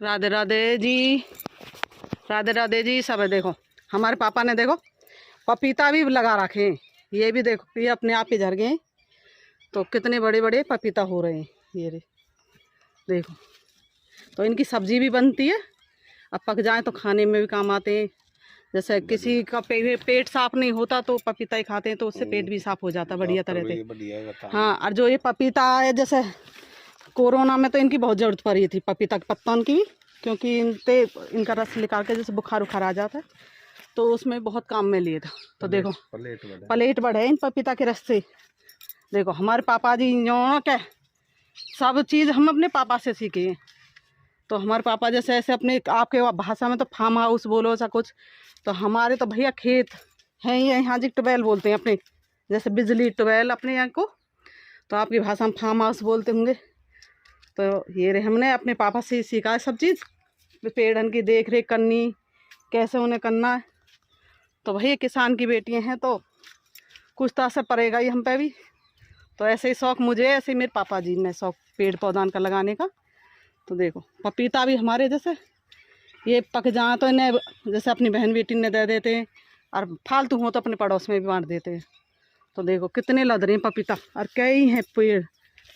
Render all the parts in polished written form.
राधे राधे जी, राधे राधे जी। सब है, देखो हमारे पापा ने देखो पपीता भी लगा रखे हैं। ये भी देखो, ये अपने आप ही झड़ गए हैं। तो कितने बड़े बड़े पपीता हो रहे हैं ये रे, देखो। तो इनकी सब्जी भी बनती है, अब पक जाए तो खाने में भी काम आते हैं। जैसे किसी का पेट साफ नहीं होता तो पपीता ही खाते हैं, तो उससे पेट भी साफ हो जाता है बढ़िया तरह से। हाँ, और जो ये पपीता है, जैसे कोरोना में तो इनकी बहुत ज़रूरत पड़ी थी पपीता के पत्तों की, क्योंकि इनका रस निकाल के जैसे बुखार उखार आ जाता है तो उसमें बहुत काम में लिए था। तो देखो पलेट बढ़े इन पपीता के रस से। देखो हमारे पापा जी जो क्या सब चीज़ हम अपने पापा से सीखे हैं। तो हमारे पापा जैसे ऐसे अपने आपके भाषा में तो फार्म हाउस बोलो सा कुछ, तो हमारे तो भैया खेत हैं ही, यहाँ जी ट्यूबवेल बोलते हैं अपने, जैसे बिजली ट्यूबवेल अपने यहाँ को, तो आपकी भाषा में फार्म हाउस बोलते होंगे। तो ये रहे, हमने अपने पापा से ही सीखा है सब चीज़, पेड़न की देख रेख करनी, कैसे उन्हें करना है। तो भैया किसान की बेटियां हैं तो कुछ तो असर पड़ेगा ही हम पे भी। तो ऐसे ही शौक़ मुझे, ऐसे ही मेरे पापा जी ने शौक़ पेड़ पौधान का लगाने का। तो देखो पपीता भी हमारे जैसे ये पक जाए तो इन्हें जैसे अपनी बहन बेटी ने दे देते हैं, और फालतू हो तो अपने पड़ोस में भी बांट देते हैं। तो देखो कितने लद रहे हैं पपीता, और कई हैं पेड़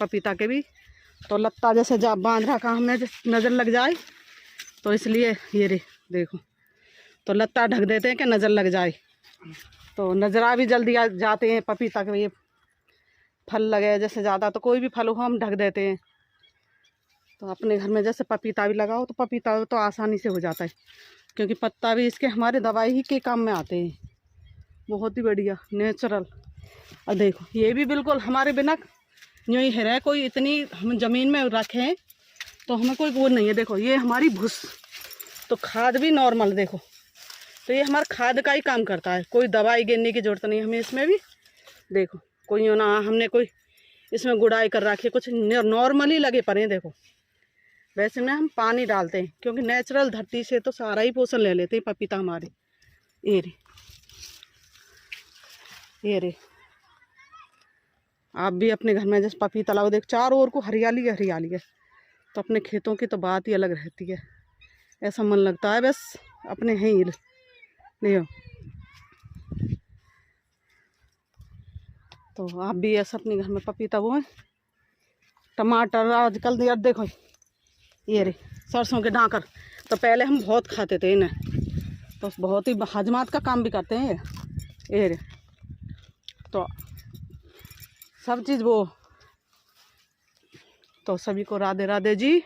पपीता के भी। तो लत्ता जैसे जा बांध रखा हमने, नज़र लग जाए तो इसलिए ये रे देखो, तो लत्ता ढक देते हैं कि नज़र लग जाए। तो नज़रा भी जल्दी आ जाते हैं पपीता के। ये फल लगे जैसे ज़्यादा, तो कोई भी फल हो हम ढक देते हैं। तो अपने घर में जैसे पपीता भी लगाओ तो पपीता तो आसानी से हो जाता है, क्योंकि पत्ता भी इसके हमारे दवाई ही के काम में आते हैं। बहुत ही बढ़िया नेचुरल। और देखो ये भी बिल्कुल हमारे बिना यूँ ही है, कोई इतनी हम ज़मीन में रखे हैं तो हमें कोई वो नहीं है। देखो ये हमारी भूस, तो खाद भी नॉर्मल देखो, तो ये हमारा खाद का ही काम करता है, कोई दवाई गिरने की ज़रूरत नहीं हमें इसमें भी। देखो कोई ना हमने कोई इसमें गुड़ाई कर रखी है, कुछ नॉर्मली लगे पड़े हैं। देखो वैसे में हम पानी डालते हैं, क्योंकि नेचुरल धरती से तो सारा ही पोषण ले लेते हैं पपीता हमारे। ये रे आप भी अपने घर में जैसे पपीता लगाओ, देख चारों ओर को हरियाली हरियाली है। तो अपने खेतों की तो बात ही अलग रहती है, ऐसा मन लगता है बस अपने हैं ही ले। तो आप भी ऐसा अपने घर में पपीता वो है। टमाटर आजकल यार देखो ये रे सरसों के डांकर, तो पहले हम बहुत खाते थे इन्हें, तो बहुत ही हजमात का काम भी करते हैं ये रे। तो सब चीज़ वो, तो सभी को राधे राधे जी।